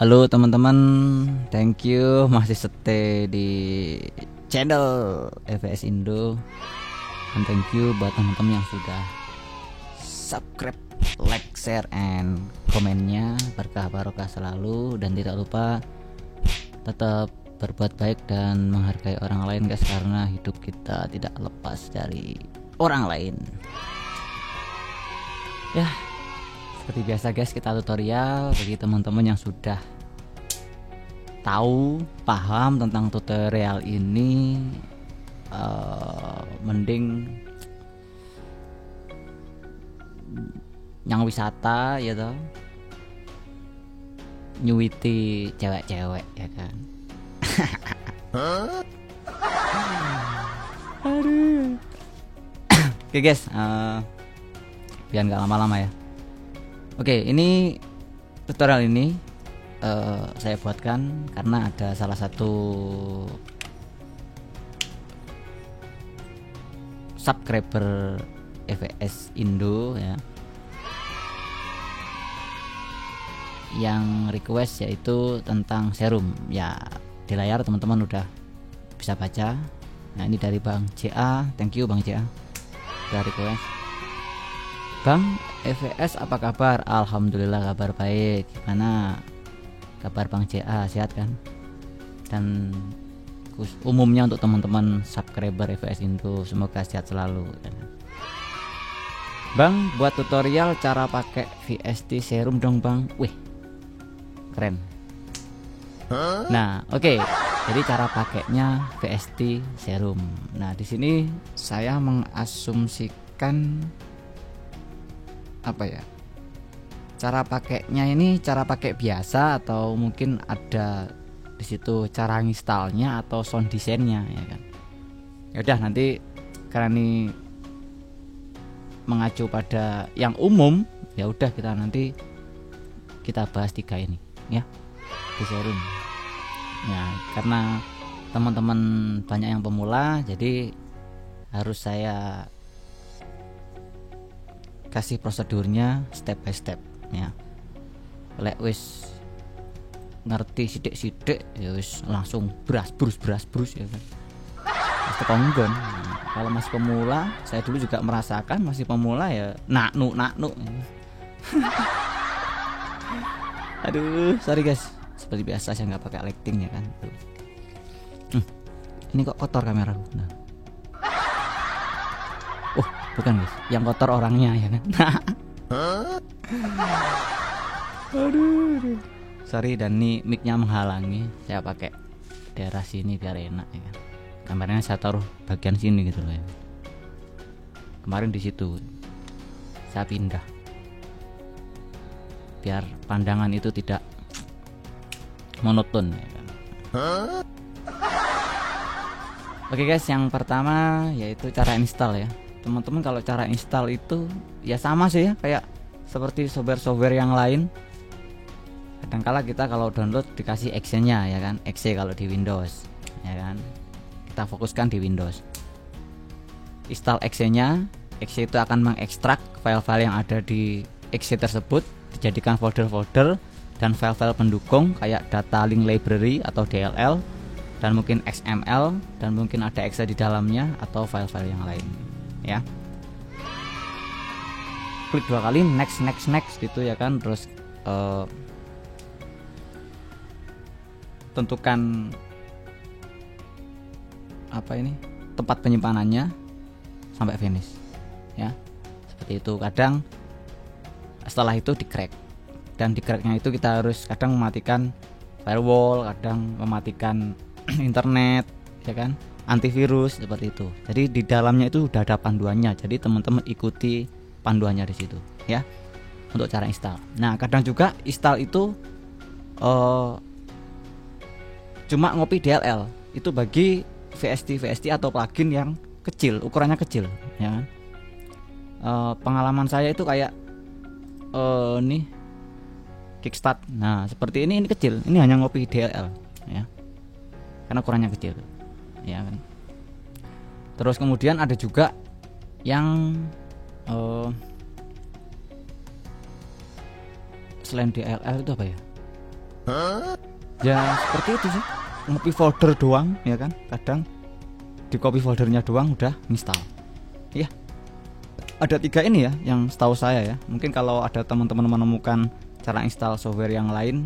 Halo teman-teman, thank you masih stay di channel EVS Indo. Dan thank you buat teman-teman yang sudah subscribe, like, share, and komennya. Berkah barokah selalu. Dan tidak lupa tetap berbuat baik dan menghargai orang lain guys, karena hidup kita tidak lepas dari orang lain. Ya, seperti biasa guys, kita tutorial bagi teman-teman yang sudah tahu, paham tentang tutorial ini. Mending yang wisata ya toh, nyuwiti cewek-cewek ya kan. Aduh. Oke guys, biar nggak lama-lama ya. Oke, ini tutorial ini saya buatkan karena ada salah satu subscriber EVS Indo ya, yang request yaitu tentang serum ya. Di layar teman-teman udah bisa baca. Nah, ini dari Bang JA. Thank you Bang JA udah request. Bang EVS apa kabar? Alhamdulillah kabar baik. Gimana kabar Bang JA, sehat kan? Dan umumnya untuk teman-teman subscriber EVS Indo semoga sehat selalu ya. Bang, buat tutorial cara pakai VST serum dong Bang. Wih, keren. Nah, oke. Jadi cara pakainya VST serum. Nah, di sini saya mengasumsikan apa ya? Cara pakainya ini cara pakai biasa atau mungkin ada di situ cara nginstalnya atau sound desainnya ya kan. Ya udah, nanti karena ini mengacu pada yang umum, ya udah kita bahas 3 ini ya di serum. Ya, karena teman-teman banyak yang pemula, jadi harus saya kasih prosedurnya step by step ya. Lek wis ngerti sidik-sidik ya wis langsung brus ya kan. Wis tonggon. Kalau masih pemula, saya dulu juga merasakan masih pemula ya naknu. Aduh, sorry guys. Seperti biasa saya nggak pakai lighting ya kan. Ini kok kotor kamera. Nah. Oh, bukan guys, yang kotor orangnya ya kan. Aduh. Sorry, dan nih mic-nya menghalangi. Saya pakai daerah sini biar enak ya kan. Gambarnya saya taruh bagian sini gitu loh ya. Kemarin di situ saya pindah biar pandangan itu tidak monoton ya kan. Oke guys, yang pertama yaitu cara install ya. Teman-teman kalau cara install itu ya sama sih ya, kayak seperti software yang lain. Kadangkala kita kalau download dikasih exe-nya ya kan, exe kalau di Windows ya kan. Kita fokuskan di Windows. Install exe-nya, exe itu akan mengekstrak file-file yang ada di exe tersebut, dijadikan folder-folder dan file-file pendukung kayak data link library atau DLL, dan mungkin XML, dan mungkin ada exe di dalamnya atau file-file yang lain ya. Klik 2 kali next gitu ya kan. Terus tentukan apa ini tempat penyimpanannya sampai finish ya, seperti itu. Kadang setelah itu di crack, dan di cracknya itu kita harus kadang mematikan firewall, kadang mematikan internet ya kan, antivirus seperti itu. Jadi di dalamnya itu udah ada panduannya, jadi teman-teman ikuti panduannya di situ ya untuk cara install. Nah, kadang juga install itu cuma ngopi DLL, itu bagi VST atau plugin yang kecil, ukurannya kecil ya kan. Pengalaman saya itu kayak nih Kickstart. Nah, seperti ini kecil, ini hanya ngopi DLL ya, karena ukurannya kecil ya kan. Terus kemudian ada juga yang selain DLL itu apa ya, Ya seperti itu sih, ngopi folder doang ya kan, kadang di copy foldernya doang udah install ya. Ada 3 ini ya yang setahu saya ya. Mungkin kalau ada teman-teman menemukan cara install software yang lain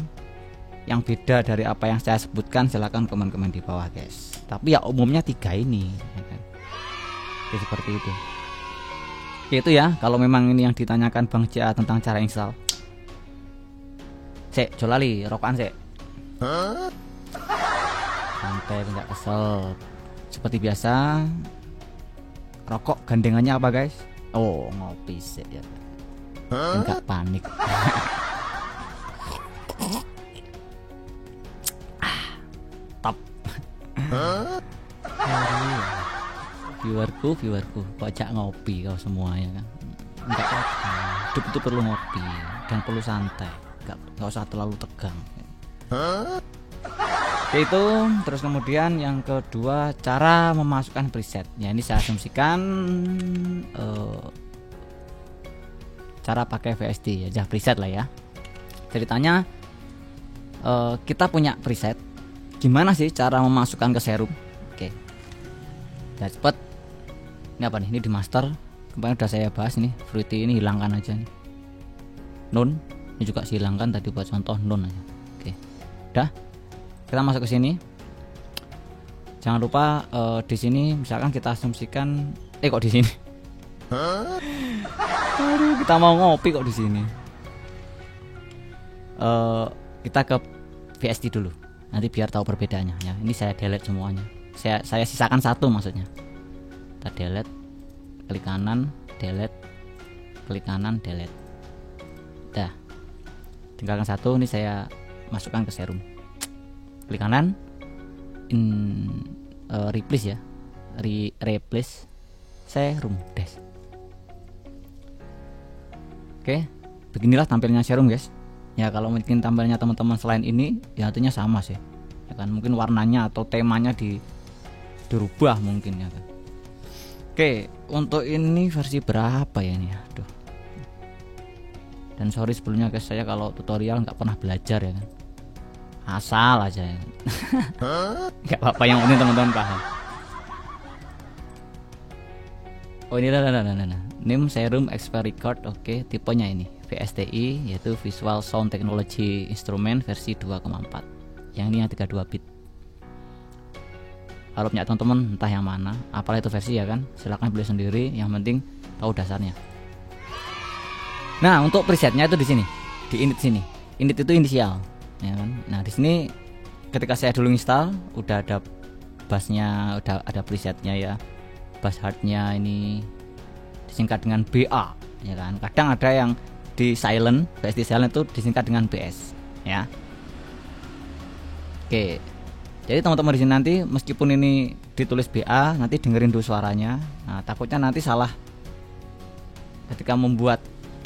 yang beda dari apa yang saya sebutkan, silahkan komen-komen di bawah guys. Tapi ya umumnya 3 ini ya kan? Oke, seperti itu. Itu ya kalau memang ini yang ditanyakan Bang CA tentang cara install. Cek jolali rokokan cek. Santai, nggak kesel. Seperti biasa, rokok gandengannya apa guys? Oh, ngopi sih ya. Enggak panik. Top. Viewerku, kocak ngopi kau semua ya kan? Enggak apa-apa. Hidup itu perlu ngopi dan perlu santai. Enggak usah terlalu tegang. Oke, itu terus kemudian yang kedua, cara memasukkan preset ya. Ini saya asumsikan cara pakai VST ya, preset lah ya. Ceritanya kita punya preset, gimana sih cara memasukkan ke Serum. Oke, ya cepet. Ini apa nih, ini di master kemarin udah saya bahas nih. Fruity ini hilangkan aja nih, non ini juga hilangkan tadi buat contoh non aja. Oke, udah kita masuk ke sini. Jangan lupa di sini misalkan kita asumsikan kok di sini. Aduh, kita mau ngopi kok di sini. Kita ke VST dulu. Nanti biar tahu perbedaannya ya. Ini saya delete semuanya. Saya sisakan 1 maksudnya. Kita delete, klik kanan, delete, klik kanan, delete. Dah. Tinggalkan 1, ini saya masukkan ke Serum. Klik kanan, replace ya, replace Serum Dash. Oke, beginilah tampilnya Serum guys. Ya kalau mungkin tampilnya teman-teman selain ini, ya artinya sama sih. Ya kan, mungkin warnanya atau temanya dirubah mungkin ya kan. Oke, untuk ini versi berapa ya ini? Aduh. Dan sorry sebelumnya guys, saya kalau tutorial nggak pernah belajar ya kan. Asal aja ya. Gak apa-apa, yang penting teman-teman paham. Oh ini nah. Name Serum Expert Record. Oke, tipenya ini VSTI, yaitu Visual Sound Technology Instrument versi 2,4. Yang ini yang 32 bit. Kalau punya teman-teman entah yang mana, apalah itu versi ya kan, silahkan beli sendiri, yang penting tahu dasarnya. Nah, untuk presetnya itu di sini, di init sini. Init itu inisial ya kan. Nah di sini ketika saya dulu install udah ada bassnya, udah ada presetnya ya. Bass hardnya ini disingkat dengan BA ya kan. Kadang ada yang di silent, VST silent itu disingkat dengan BS ya. Oke, jadi teman-teman di sini nanti meskipun ini ditulis BA, nanti dengerin dulu suaranya. Nah takutnya nanti salah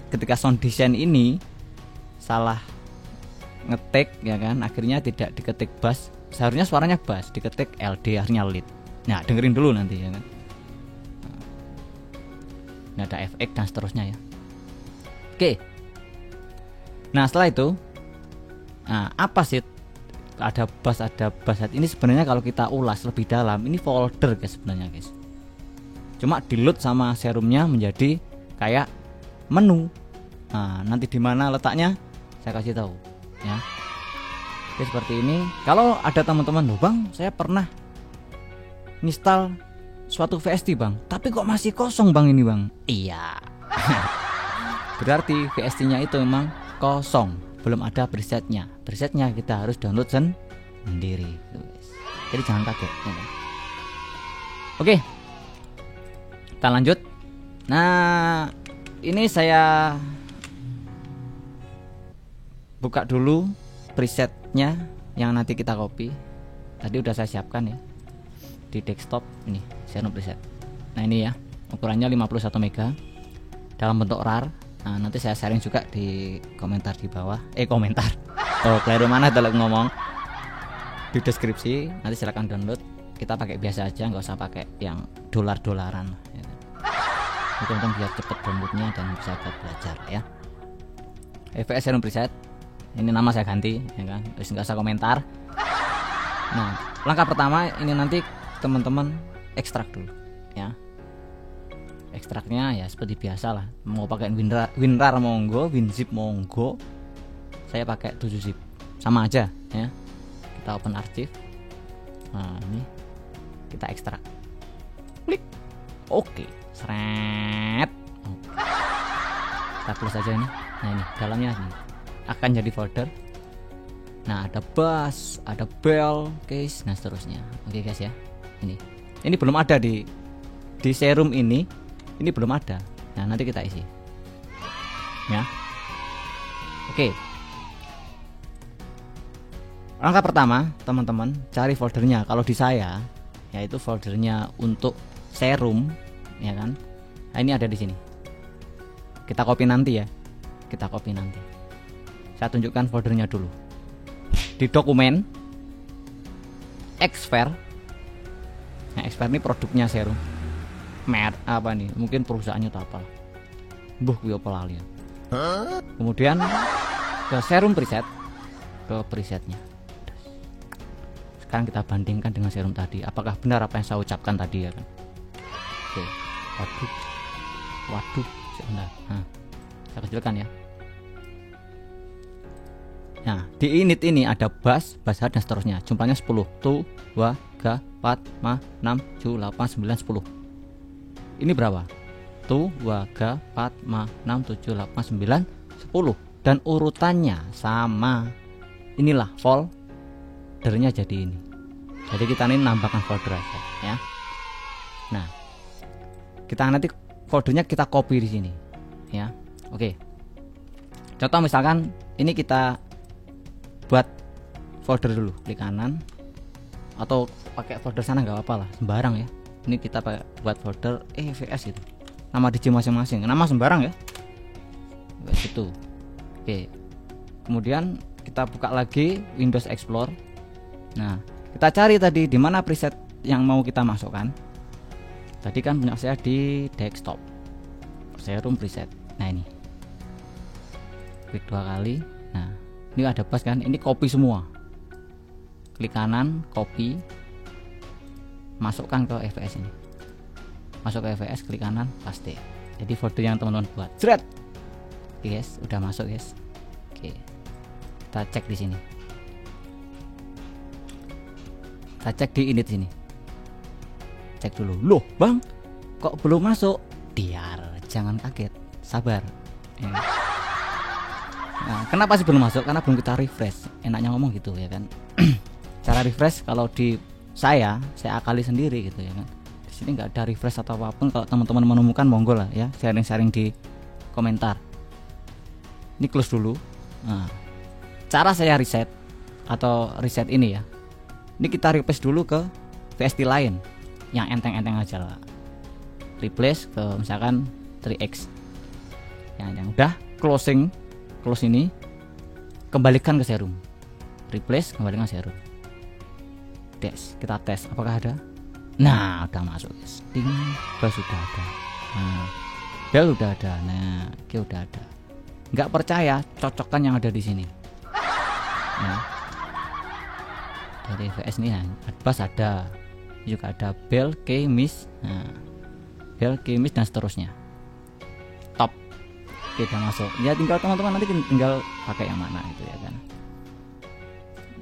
ketika sound design ini salah ngetik ya kan, akhirnya tidak diketik bass, seharusnya suaranya bass, diketik LD akhirnya lead. Nah dengerin dulu nanti ya kan. Ini ada efek dan seterusnya ya. Oke, nah setelah itu apa sih ada bass ini sebenarnya kalau kita ulas lebih dalam, ini folder guys sebenarnya guys, cuma di load sama Serumnya menjadi kayak menu. Nah nanti di mana letaknya saya kasih tahu ya. Oke, seperti ini. Kalau ada teman-teman, loh bang, saya pernah install suatu VST bang, tapi kok masih kosong bang ini bang. Iya. Berarti VST-nya itu memang kosong, belum ada presetnya. Presetnya kita harus download sendiri. Jadi jangan kaget. Oke, kita lanjut. Nah, ini saya buka dulu presetnya yang nanti kita copy. Tadi udah saya siapkan ya di desktop ini, Serum preset. Nah ini ya, ukurannya 51 mega dalam bentuk RAR. Nah nanti saya sharing juga di komentar di bawah. Komentar. Oh keliru mana dalam ngomong, di deskripsi. Nanti silahkan download. Kita pakai biasa aja, nggak usah pakai yang dolar-dolaran ya kan. Itu biar cepet downloadnya dan bisa belajar ya. VS Serum preset. Ini nama saya ganti, ya kan? Terus nggak usah komentar. Nah, langkah pertama ini nanti teman-teman ekstrak dulu, ya. Ekstraknya ya seperti biasa lah. Mau pakai WinRAR monggo, WinZip monggo. Saya pakai 7-zip, sama aja, ya. Kita open archive. Nah, ini kita ekstrak. Klik. Oke, seret. Kita close aja ini. Nah, ini dalamnya nih akan jadi folder. Nah, ada bass, ada bell, case, nah seterusnya. Oke guys ya. Ini belum ada di serum ini. Ini belum ada. Nah, nanti kita isi. Ya. Oke. Langkah pertama, teman-teman, cari foldernya. Kalau di saya, yaitu foldernya untuk serum, ya kan? Nah, ini ada di sini. Kita copy nanti ya. Kita copy nanti. Saya tunjukkan foldernya dulu. Di dokumen Xfer. Nah, Xfer ini produknya serum. Apa nih? Mungkin perusahaannya atau apa? Mbuh kuwi apa lali. Kemudian ke serum preset, ke presetnya. Sekarang kita bandingkan dengan serum tadi. Apakah benar apa yang saya ucapkan tadi ya kan? Oke. Waduh, sebentar. Nah, saya kecilkan ya. Nah, di init ini ada bass, dan seterusnya. Jumlahnya 10. 1, 2, 3, 4, 5, 6, 7, 8, 9, 10. Ini berapa? 1, 2, 3, 4, 5, 6, 7, 8, 9, 10. Dan urutannya sama. Inilah foldernya jadi ini. Jadi kita ini nambahkan folder aja ya. Nah, kita nanti foldernya kita copy di sini ya. Oke. Contoh misalkan ini kita buat folder dulu, klik kanan atau pakai folder sana nggak apa-apa lah, sembarang ya. Ini kita pakai buat folder EVS gitu, nama DJ masing-masing, nama sembarang ya, kayak gitu. Oke, kemudian kita buka lagi Windows Explorer. Nah, kita cari tadi di mana preset yang mau kita masukkan. Tadi kan punya saya di desktop, serum preset. Nah, ini klik 2 kali. Nah, ini ada bass kan, ini copy semua. Klik kanan, copy, masukkan ke EVS ini. Masuk ke EVS, klik kanan, paste. Jadi folder yang teman-teman buat. Jret. Oke guys, udah masuk guys. Oke. Kita cek di sini. Kita cek di init sini. Cek dulu. Loh, Bang, kok belum masuk? Biar jangan kaget. Sabar. Ya. Nah, kenapa sih belum masuk? Karena belum kita refresh. Enaknya ngomong gitu ya kan. Cara refresh kalau di saya akali sendiri gitu ya kan. Di sini nggak ada refresh atau apapun. Kalau teman-teman menemukan monggo lah ya, sharing-sharing di komentar. Ini close dulu. Nah, cara saya reset atau reset ini ya. Ini kita replace dulu ke VST lain yang enteng-enteng aja lah. Replace ke misalkan 3X. Yang udah close ini, kembalikan ke serum. Replace, kembalikan ke serum. Kita tes apakah ada. Nah, udah masuk guys. Ding, bass sudah ada. Nah, bell udah ada. Nah, oke udah ada. Nggak percaya, cocokkan yang ada di sini. Nah, dari VS ini, bass ada, juga ada bell, key, miss. Nah, bell, key, miss dan seterusnya. Top. Oke, udah masuk. Ya tinggal teman-teman nanti tinggal pakai yang mana itu ya kan.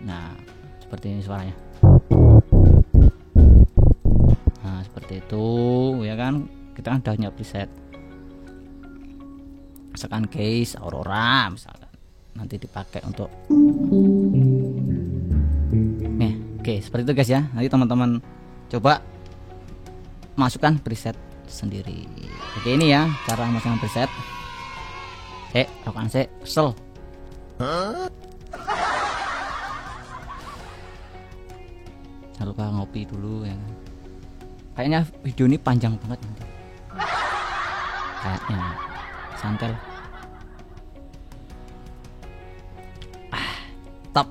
Nah, seperti ini suaranya. Nah, seperti itu ya kan. Kita kan udah punya preset. Misalkan case Aurora misalkan. Nanti dipakai untuk nih. Oke, seperti itu guys ya. Nanti teman-teman coba masukkan preset sendiri. Oke, ini ya cara masukkan preset. Rokan kesel. Jangan lupa ngopi dulu ya. Kayaknya video ini panjang banget nanti. Kayaknya santai. Top.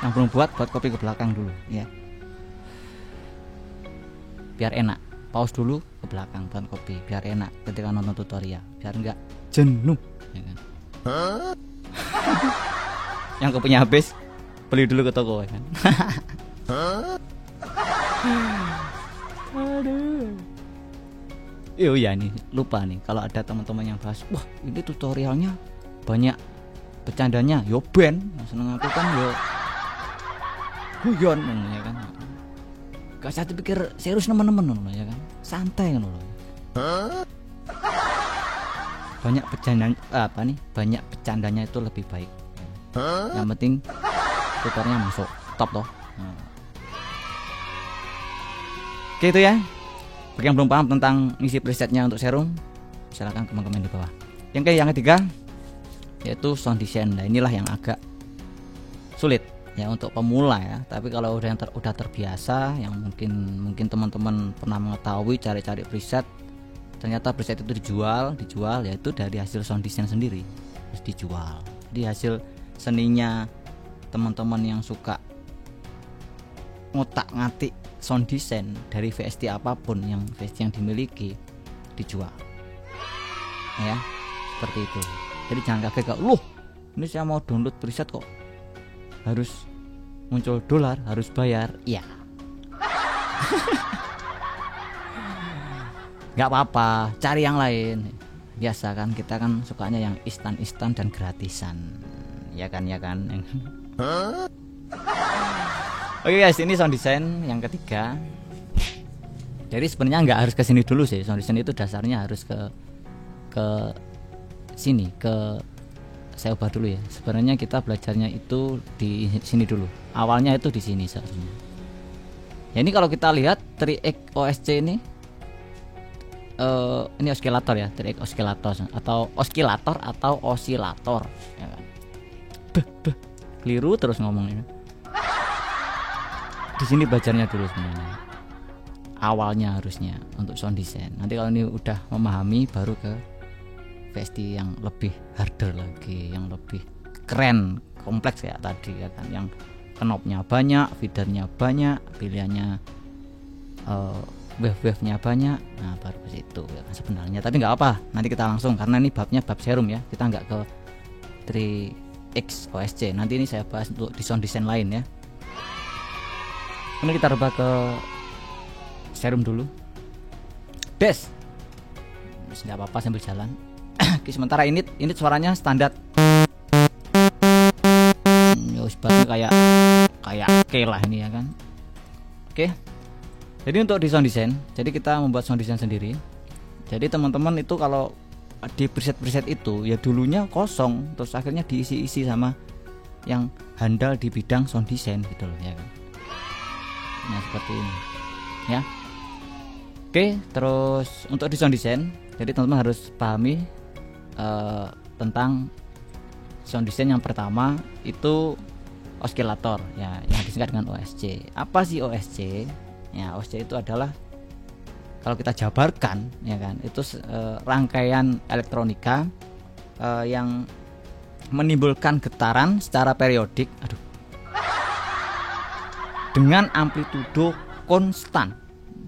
Yang belum buat kopi ke belakang dulu ya. Biar enak. Pause dulu ke belakang buat kopi biar enak ketika nonton tutorial, biar enggak jenuh ya kan. Yang kopinya habis, beli dulu ke toko ya kan. Aduh. Iya nih, lupa nih kalau ada teman-teman yang bahas, wah ini tutorialnya banyak bercandanya, yo ben, seneng aku kan yo guyon ya kan. Gak usah dipikir serius teman-teman ya kan, santai kan loh. Banyak bercandanya banyak bercandanya itu lebih baik. Yang penting tutornya masuk top toh. Oke itu ya. Bagi yang belum paham tentang isi presetnya untuk serum, silahkan komen di bawah. Yang ketiga yaitu sound design. Nah inilah yang agak sulit ya untuk pemula ya. Tapi kalau udah terbiasa, yang mungkin teman-teman pernah mengetahui cari-cari preset, ternyata preset itu dijual yaitu dari hasil sound design sendiri, terus dijual. Di hasil seninya teman-teman yang suka ngotak-ngatik sound design dari VST apapun, yang VST yang dimiliki dijual ya, seperti itu. Jadi jangan kaget kok, loh ini saya mau download preset kok harus muncul dolar, harus bayar. Ya nggak apa-apa, cari yang lain. Biasa kan kita kan sukanya yang instan dan gratisan, ya kan. Oke guys, ini sound design yang ketiga. Jadi sebenarnya nggak harus ke sini dulu sih. Sound design itu dasarnya harus ke sini, saya ubah dulu ya. Sebenarnya kita belajarnya itu di sini dulu. Awalnya itu di sini seharusnya. Ya ini kalau kita lihat 3X OSC ini osilator ya, 3X osilator atau osilator ya kan. Keliru terus ngomongnya. Di sini belajarnya dulu sebenarnya. Awalnya harusnya untuk sound design. Nanti kalau ini udah memahami baru ke VST yang lebih harder lagi, yang lebih keren, kompleks ya tadi ya kan, yang knobnya banyak, feedernya banyak, pilihannya wave-nya banyak. Nah baru ke situ ya kan sebenarnya. Tapi nggak apa, nanti kita langsung, karena ini babnya bab serum ya, kita nggak ke 3X OSC. Nanti ini saya bahas untuk di sound design lain ya. Ini kita rubah ke serum dulu. Des. Nggak apa-apa sambil jalan. Oke, sementara ini suaranya standar. Bassnya kayak oke lah ini ya kan. Oke. Jadi untuk di sound design, jadi kita membuat sound design sendiri. Jadi teman-teman itu kalau di preset itu ya dulunya kosong, terus akhirnya diisi-isi sama yang handal di bidang sound design gitu loh ya kan. Nah seperti ini ya. Oke, terus untuk di sound design, jadi teman-teman harus pahami tentang sound design. Yang pertama itu osilator ya, yang disingkat dengan OSC. Apa sih OSC? Ya OSC itu adalah, kalau kita jabarkan ya kan, itu rangkaian elektronika yang menimbulkan getaran secara periodik. Dengan amplitudo konstan.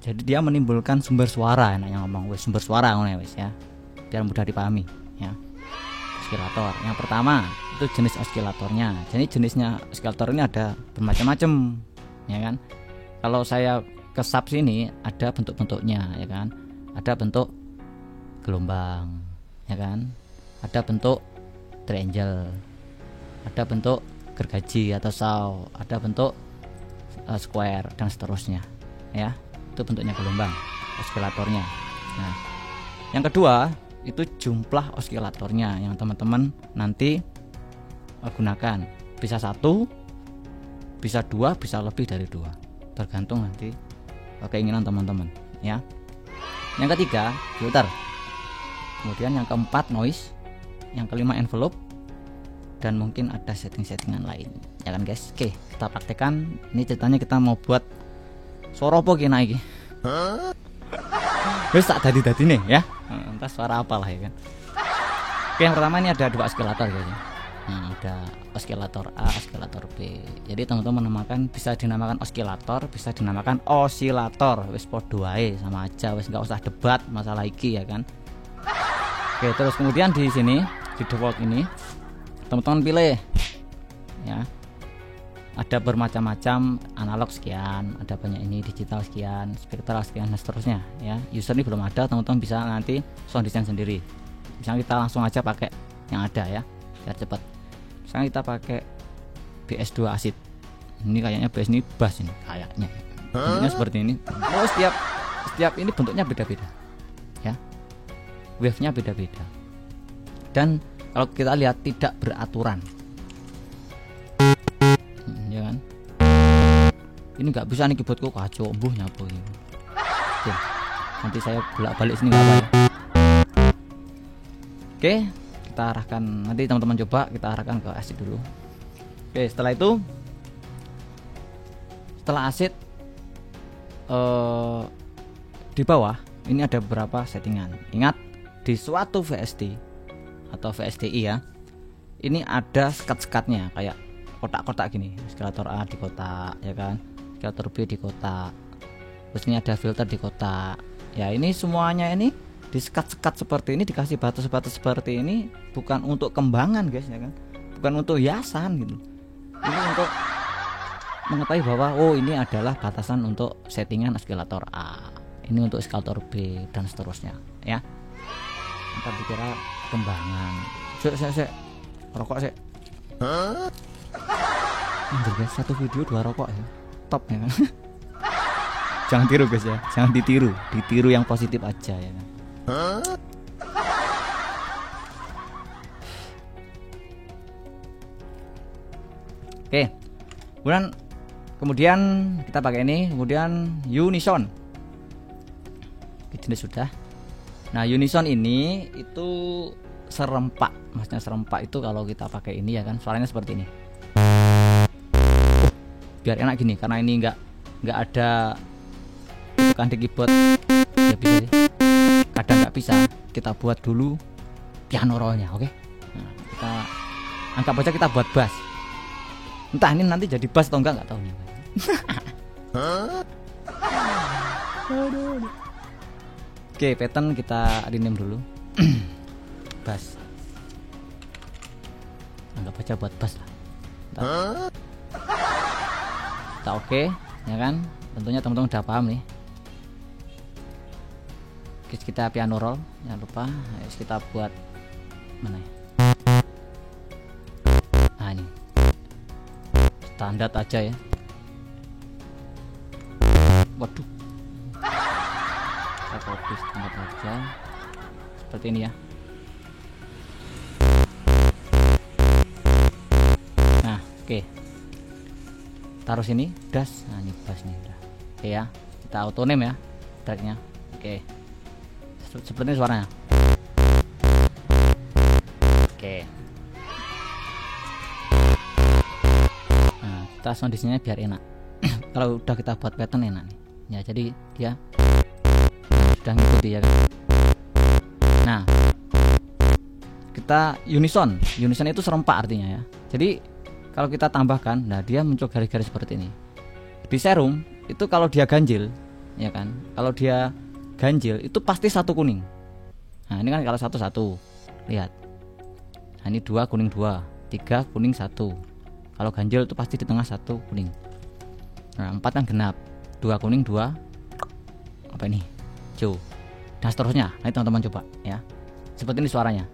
Jadi dia menimbulkan sumber suara, enaknya ngomong sumber suara ya, biar mudah dipahami ya. Osilator. Yang pertama itu jenis osilatornya. Jadi jenisnya osilator ini ada bermacam-macam ya kan. Kalau saya ke sub sini ada bentuk-bentuknya ya kan. Ada bentuk gelombang ya kan. Ada bentuk triangle. Ada bentuk gergaji atau saw, ada bentuk square dan seterusnya ya. Itu bentuknya gelombang osilatornya. Nah yang kedua itu jumlah osilatornya yang teman-teman nanti gunakan. Bisa 1, bisa 2, bisa lebih dari 2, tergantung nanti keinginan teman-teman ya. Yang ketiga filter, kemudian yang keempat noise, yang kelima envelope, dan mungkin ada setting-settingan lain ya kan guys. Oke, kita praktekkan. Ini ceritanya kita mau buat suara apa kena iki. Wis tak dadi nih ya. Entah suara apalah ya kan. Oke, yang pertama ini ada 2 osilator guys. Ada osilator A, osilator B. Jadi teman-teman bisa dinamakan osilator, bisa dinamakan osilator. Wis podo ae, sama aja, wis enggak usah debat masalah iki ya kan. Oke, terus kemudian di sini di default ini teman-teman pilih ya, ada bermacam-macam, analog sekian, ada banyak ini, digital sekian, spektral sekian, dan seterusnya ya. User ini belum ada, teman-teman bisa nanti sound design sendiri. Misalnya kita langsung aja pakai yang ada ya, biar cepat. Misalnya kita pakai BS2 acid, ini kayaknya bass ini bass ini kayaknya bentuknya seperti ini. Oh, setiap ini bentuknya beda-beda ya, wave-nya beda-beda, dan kalau kita lihat tidak beraturan ya kan. Ini nggak bisa nih keyboardku kacau, nyapu ini. Oke, nanti saya bolak-balik sini nggak apa ya. Oke, kita arahkan, nanti teman-teman coba kita arahkan ke acid dulu. Oke, setelah itu, setelah acid di bawah ini ada beberapa settingan. Ingat, di suatu VST atau VSTI ya, ini ada sekat-sekatnya kayak kotak-kotak gini, eskalator A di kotak ya kan, eskalator B di kotak, terus ini ada filter di kotak ya. Ini semuanya ini di sekat-sekat seperti ini, dikasih batas-batas seperti ini, bukan untuk kembangan guys ya kan, bukan untuk hiasan gitu. Ini untuk mengetahui bahwa oh ini adalah batasan untuk settingan eskalator A, ini untuk eskalator B dan seterusnya ya. Kita dikira kembangan. Sek rokok sek. Anjir guys, satu video 2 rokok ya, top ya kan. Jangan tiru guys ya, jangan ditiru yang positif aja ya kan. Oke, kemudian kita pakai ini, kemudian unison. Ini sudah. Nah, unison ini itu serempak, maksudnya serempak itu kalau kita pakai ini ya kan, suaranya seperti ini. Biar enak gini, karena ini nggak ada tekan di keyboard ya, bisa sih. Kadang nggak bisa, kita buat dulu piano rollnya, oke? Nah, kita anggap aja kita buat bass. Entah ini nanti jadi bass atau enggak tahu nih. Oke, pattern kita rename dulu. Bass. Anggap aja buat bass lah. Kita oke, ya kan? Tentunya teman-teman udah paham nih. Oke, kita piano roll, jangan lupa. Ayo kita buat mana ya? Nah ini standar aja ya. Waduh, kita copy standar aja seperti ini ya. Nah oke, taruh sini das. Nah ini bass nih udah. Oke ya, kita auto name ya tracknya. Oke, seperti ini suaranya. Oke, nah kita sound di sini biar enak. Kalau udah kita buat pattern enak nih ya, jadi dia sudah ngikuti ya kan. Nah kita unison itu serempak artinya ya. Jadi kalau kita tambahkan, nah dia muncul garis-garis seperti ini. Di serum itu kalau dia ganjil ya kan, kalau dia ganjil itu pasti satu kuning. Nah ini kan kalau satu lihat. Nah ini 2 kuning 2, 3 kuning 1. Kalau ganjil itu pasti di tengah 1 kuning. Nah 4 kan genap, 2 kuning 2 apa ini hijau, dan seterusnya. Nah teman-teman coba ya, seperti ini suaranya.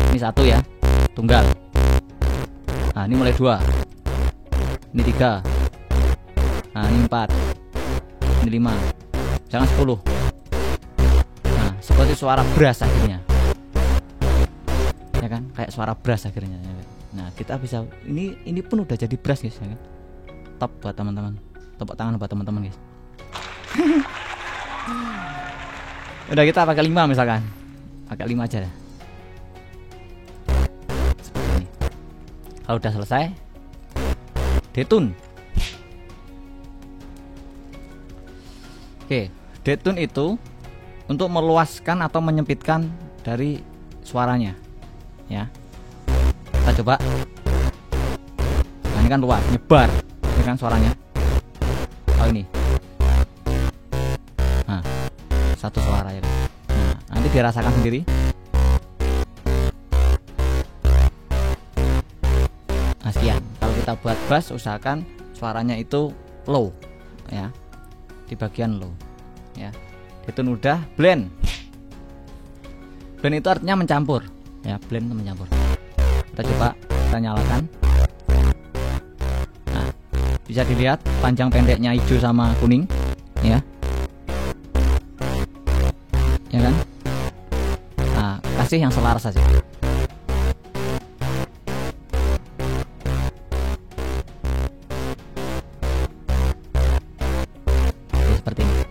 Ini 1 ya, tunggal. Nah ini mulai 2, ini 3, nah ini 4, ini 5, jangan 10. Nah seperti suara brass akhirnya ya kan, kayak suara brass akhirnya ya. Nah kita bisa, ini pun udah jadi brass guys ya kan? Top buat teman-teman, tepuk tangan buat teman-teman guys. Udah, kita pakai 5 misalkan, pakai 5 aja dah. Seperti ini. Kalau udah selesai, detune. Oke, detune itu untuk meluaskan atau menyempitkan dari suaranya ya. Kita coba. Nah ini kan luas, nyebar ini kan suaranya. Oh ini, nah 1 suara ya kan. Nah nanti dirasakan sendiri kita buat bass, usahakan suaranya itu low ya, di bagian low ya. Itu udah. Blend itu artinya mencampur ya, blend itu mencampur. Kita coba, kita nyalakan. Nah, bisa dilihat panjang pendeknya hijau sama kuning ya, ya kan. Nah, kasih yang selaras saja. Oke, seperti ini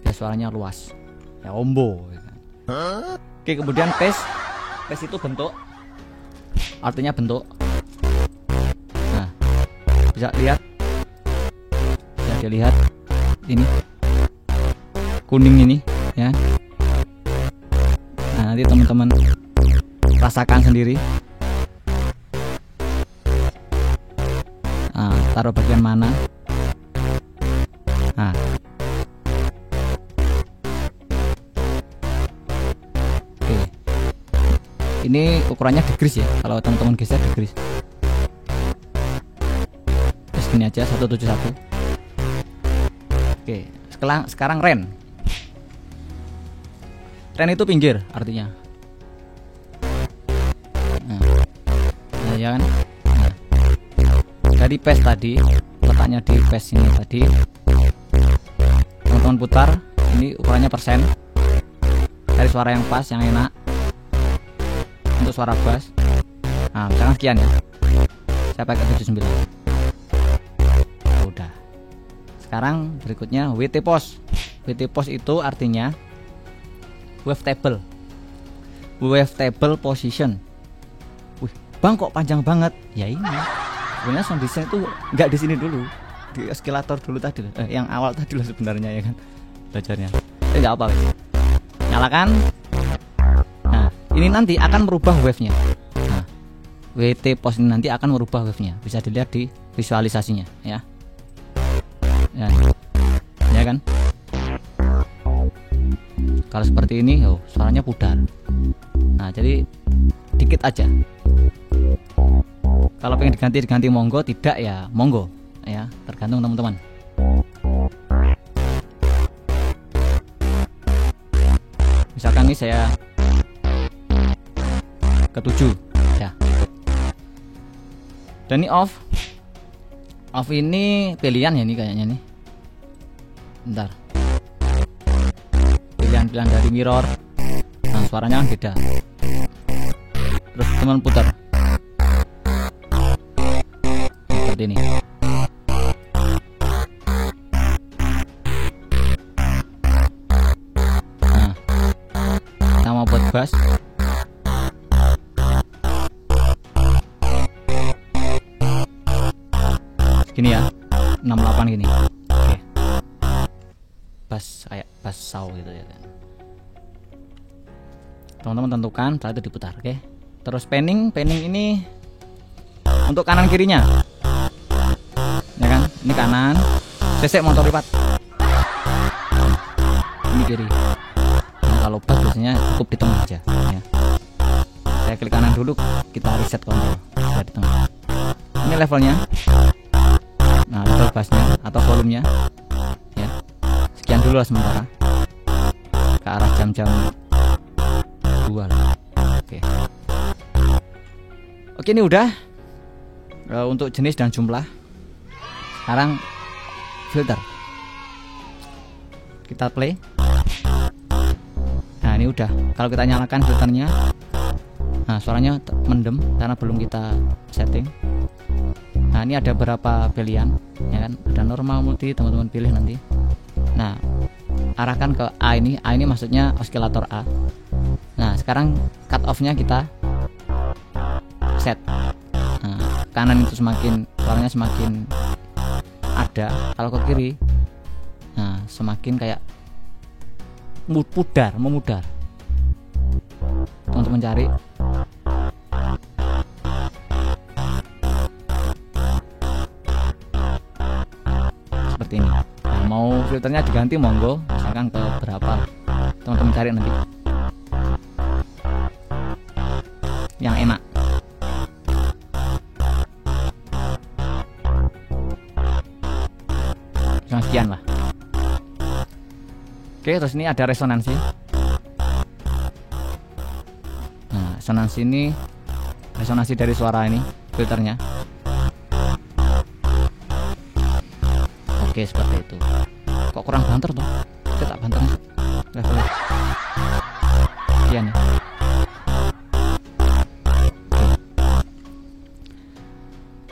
ya, suaranya luas ya, ombo ya kan? Oke, kemudian pace itu bentuk, artinya bentuk. Nah, bisa dilihat ini kuning ini ya. Nah, nanti teman-teman rasakan sendiri. Nah, taruh bagian mana. Nah, oke, ini ukurannya degrees ya, kalau teman-teman geser degrees. Terus gini aja, 171. Oke, sekarang ren itu pinggir artinya. Nah ya kan. Nah, dari pace tadi, letaknya di pace ini tadi, teman-teman putar. Ini ukurannya persen, dari suara yang pas, yang enak untuk suara bass. Nah, misalkan sekian ya, saya pakai 79. Udah. Sekarang berikutnya WT pause. WT pause itu artinya wavetable position. Wih, bang kok panjang banget? Ya ini sebenarnya sound design itu nggak di sini dulu, di oscillator dulu tadi, yang awal tadi loh sebenarnya ya kan belajarnya. Nggak apa, nyalakan. Nah, ini nanti akan merubah wave-nya. Nah, WT pause ini nanti akan merubah wave-nya, bisa dilihat di visualisasinya ya. Ya kan. Kalau seperti ini, suaranya pudar. Nah, jadi dikit aja. Kalau pengen diganti monggo, tidak ya monggo ya, tergantung teman-teman. Misalkan ini saya ke-7 ya. Dan ini off ini pilihan ya, ini kayaknya nih. Bentar, pilihan dari mirror. Nah, suaranya kan beda. Terus teman putar seperti ini. Nah, kita mau buat bass. Segini ya, 68 gini. Oke. Bass kayak bass saw gitu ya kan. Teman-teman tentukan, setelah itu diputar. Oke. Terus panning ini untuk kanan kirinya ya kan, ini kanan, sesek motor lipat, ini kiri. Nah, kalau bass biasanya cukup di tengah aja ya. Saya klik kanan dulu, kita reset kontrol, saya di tengah. Ini levelnya. Nah, level bassnya atau volumenya ya, sekian dulu lah sementara, ke arah jam-jam 2 lah. Oke, ini udah untuk jenis dan jumlah. Sekarang filter, kita play. Nah, ini udah. Kalau kita nyalakan filternya, nah suaranya mendem karena belum kita setting. Nah, ini ada beberapa pilihan ya kan, ada normal, multi, teman-teman pilih nanti. Nah, arahkan ke A ini. A ini maksudnya oscillator A. Nah, sekarang cut off nya kita set. Nah, kanan itu semakin suaranya semakin ada, kalau ke kiri nah semakin kayak memudar. Teman-teman cari. Seperti ini. Nah, mau filternya diganti monggo, misalkan ke berapa, teman-teman cari nanti yang enak. Oke, terus ini ada resonansi. Nah, resonansi ini resonansi dari suara ini filternya. Oke, seperti itu. Kok kurang banter toh? Kita tak banter levelnya. Sekian ya.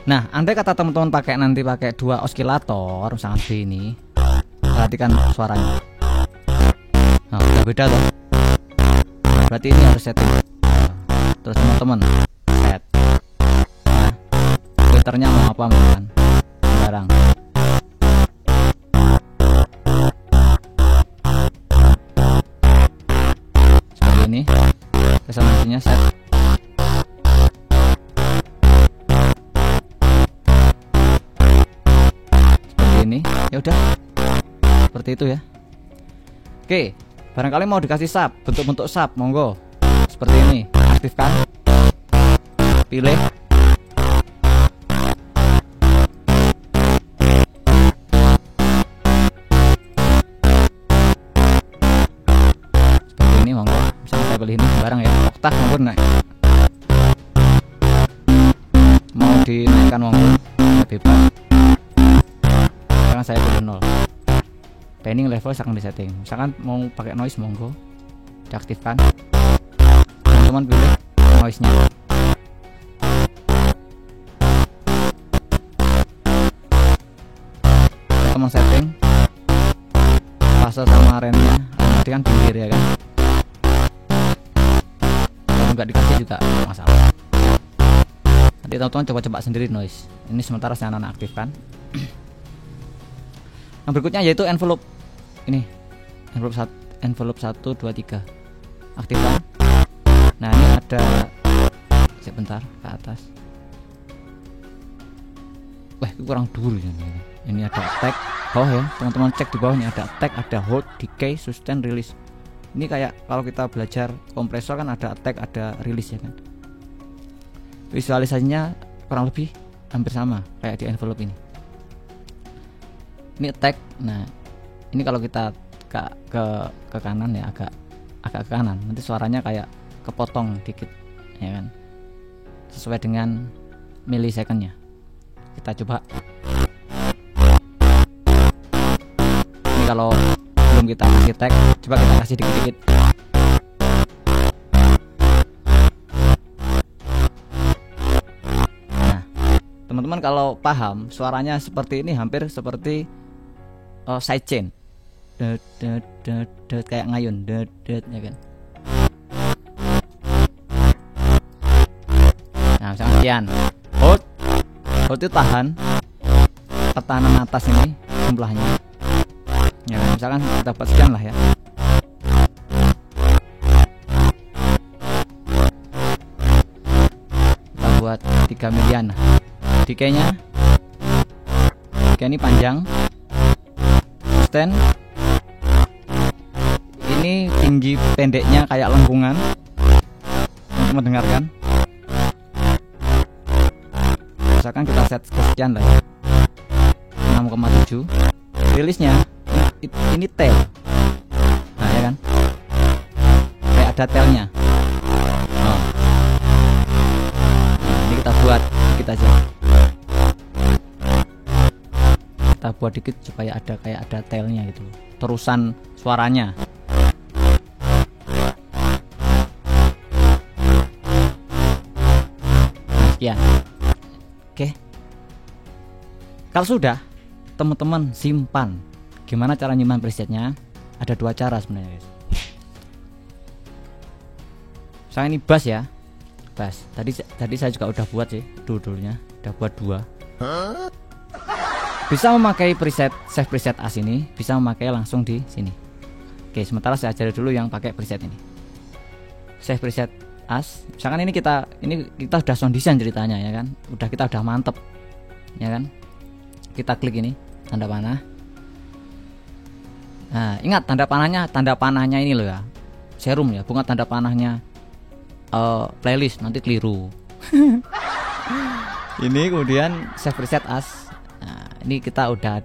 Nah, andai kata teman-teman nanti pakai 2 oskilator misalkan B ini, perhatikan suaranya. Nah, udah beda toh. Berarti ini harus setting. Terus teman-teman set. Nah, filternya mau apa misalkan? Barang. Seperti ini. Resonansinya set. Ini ya udah seperti itu ya. Oke, barangkali mau dikasih sub, bentuk sub, monggo seperti ini, aktifkan, pilih, seperti ini, monggo. Misalnya saya pilih ini barang ya, oktav monggo naik, mau dinaikkan monggo, bebas. Saya pilih 0. Panning level akan disetting. Misalkan mau pakai noise monggo diaktifkan. Teman-teman pilih noise-nya. Teman setting fase sama range-nya nanti kan pinggir ya kan. Kalau nggak dikasih juga nggak masalah. Nanti teman-teman coba-coba sendiri noise. Ini sementara saya aktifkan. Yang berikutnya yaitu envelope ini, envelope 1, 2, 3 aktifkan. Nah, ini ada sebentar ke atas. Wah, kurang dulu ini ada tag bawah ya, teman-teman cek di bawah ini ada tag, ada hold, decay, sustain, release. Ini kayak kalau kita belajar kompresor kan ada tag, ada release ya kan. Visualisasinya kurang lebih hampir sama kayak di envelope ini. Ini tag. Nah, ini kalau kita ke kanan ya, agak ke kanan, nanti suaranya kayak kepotong dikit ya kan, sesuai dengan milisecondnya. Kita coba. Ini kalau belum kita kasih tag, coba kita kasih dikit-dikit. Nah, teman-teman kalau paham, suaranya seperti ini hampir seperti sidechain, kayak ngayun, ya kan. Nah, misalkan sekian, hold itu tahan, tekanan atas ini jumlahnya, ya kan? Misalkan kita buat sekian lah ya. Kita buat 3 milian. Decay-nya ini panjang. Ini tinggi pendeknya kayak lengkungan. Teman-teman dengarkan. Misalkan kita set sekian lah ya, 6,7. Rilisnya ini tail. Nah ya kan, kayak ada tailnya. Nah, ini kita buat dikit aja. Kita buat dikit supaya ada kayak ada tailnya gitu, terusan suaranya. Ya, oke. Kalau sudah, teman-teman simpan. Gimana cara nyimpan presetnya? Ada 2 cara sebenarnya, guys. Misalnya ini bass ya, bass. Tadi saya juga udah buat sih, dulunya udah buat 2. Bisa memakai preset save preset as ini, bisa memakai langsung di sini. Oke, sementara saya ajari dulu yang pakai preset ini. Save preset as. Misalkan ini kita udah sound design ceritanya ya kan. Kita udah mantep. Ya kan? Kita klik ini tanda panah. Nah, ingat tanda panahnya ini loh ya. Serum ya, bukan tanda panahnya playlist, nanti keliru. Ini kemudian save preset as. Nah, ini kita udah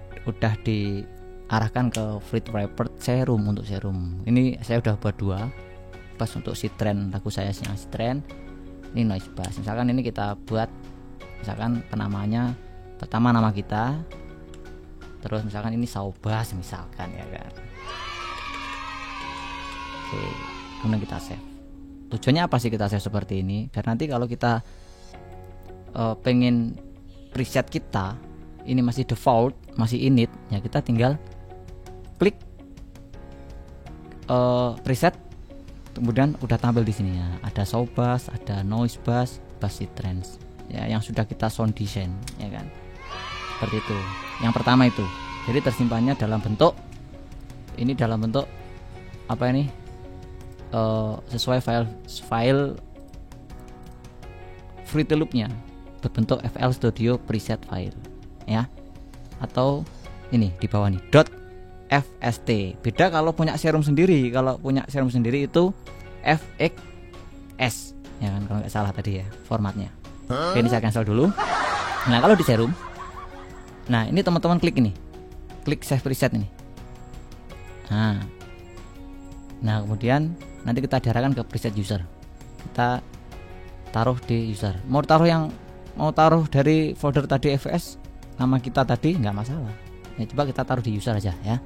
di arahkan ke Fleet Viper serum. Untuk serum ini saya udah buat 2 bass untuk si trend, lagu saya yang si trend. Ini noise bass. Misalkan ini kita buat, misalkan penamanya pertama nama kita, terus misalkan ini saw bass misalkan ya kan. Oke, kemudian kita save. Tujuannya apa sih kita save seperti ini? Biar nanti kalau kita pengen preset kita ini masih default, masih init, ya kita tinggal klik preset, kemudian udah tampil di sini ya. Ada saw bass, ada noise bass, bass trance ya, yang sudah kita sound design ya kan. Seperti itu. Yang pertama itu. Jadi tersimpannya dalam bentuk ini, dalam bentuk apa ini? Sesuai file Fruity Loop-nya berbentuk FL Studio preset file ya. Atau ini di bawah nih .fst. Beda kalau punya serum sendiri. Kalau punya serum sendiri itu fxs ya kan, kalau nggak salah tadi ya formatnya. Oke, ini saya cancel dulu. Nah, kalau di serum, nah ini teman-teman klik ini, klik save preset ini. Nah kemudian nanti kita diarahkan ke preset user. Kita taruh di user. Mau taruh dari folder tadi FS, nama kita tadi nggak masalah. Ya, coba kita taruh di user aja ya.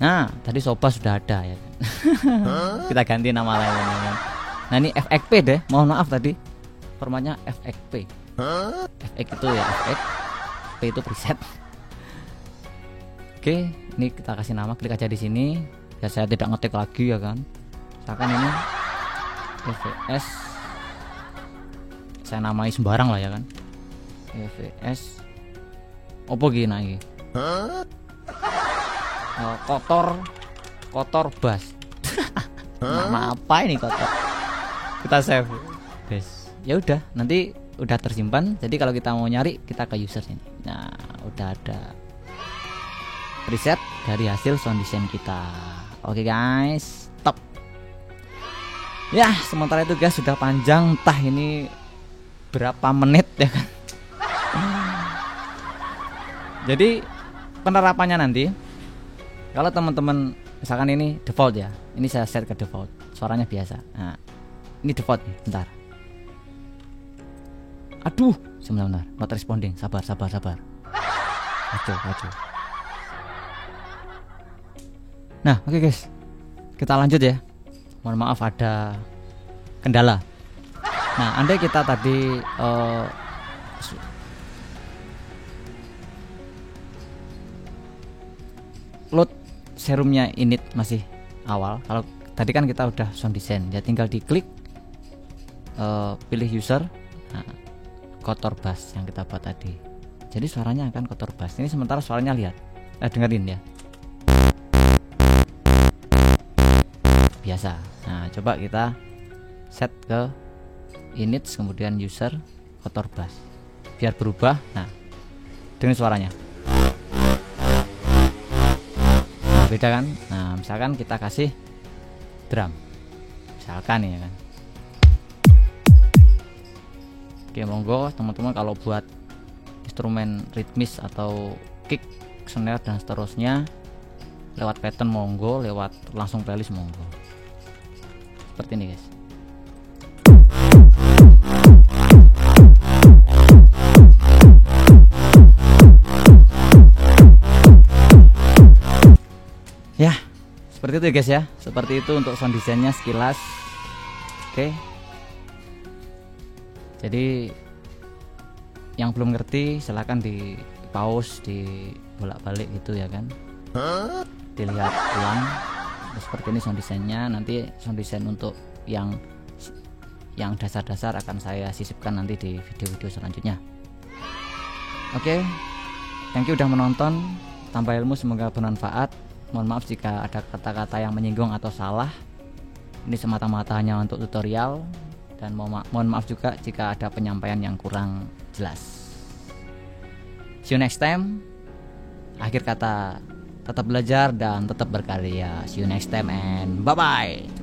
Nah tadi soba sudah ada ya. Kita ganti nama lain ya. Nah ini FXP deh. Mohon maaf tadi formatnya FXP. FX itu ya FX, P itu preset. Oke, ini kita kasih nama, klik aja di sini. Ya saya tidak ngetik lagi ya kan. Misalkan ini EVS, saya namai sembarang lah ya kan. EVS opo gini lagi? Kotor bass. Nama apa ini kotor? Kita save. Guys, ya udah, nanti udah tersimpan. Jadi kalau kita mau nyari, kita ke user sini. Nah, udah ada preset dari hasil sound design kita. Oke guys, top. Ya, sementara itu guys sudah panjang, entah ini berapa menit ya kan. Jadi penerapannya nanti, kalau teman-teman misalkan ini default ya, ini saya set ke default, suaranya biasa. Nah, ini default nih, bentar. Aduh, sebentar, not responding, sabar. Aduh. Nah, oke guys, kita lanjut ya. Mohon maaf ada kendala. Nah, andai kita tadi load serumnya init masih awal. Kalau tadi kan kita udah sound design, ya tinggal diklik pilih user. Nah, kotor bass yang kita buat tadi. Jadi suaranya akan kotor bass. Ini sementara suaranya lihat, dengerin ya. Biasa. Nah, coba kita set ke init, kemudian user kotor bass. Biar berubah. Nah, dengerin suaranya. Nah, beda kan? Nah, misalkan kita kasih drum. Misalkan ya kan. Oke, monggo teman-teman kalau buat instrumen ritmis atau kick, snare dan seterusnya lewat pattern monggo, lewat langsung playlist monggo. Seperti ini guys. Ya, seperti itu ya guys ya. Seperti itu untuk sound design-nya sekilas. Oke. Jadi yang belum ngerti silahkan di pause, di bolak-balik gitu ya kan. Dilihat ulang. Seperti ini sound design-nya. Nanti sound design untuk yang dasar-dasar akan saya sisipkan nanti di video-video selanjutnya. Oke, thank you udah menonton. Tambah ilmu, semoga bermanfaat. Mohon maaf jika ada kata-kata yang menyinggung atau salah. Ini semata-mata hanya untuk tutorial. Dan mohon maaf juga jika ada penyampaian yang kurang jelas. See you next time. Akhir kata, tetap belajar dan tetap berkarya. See you next time and bye-bye.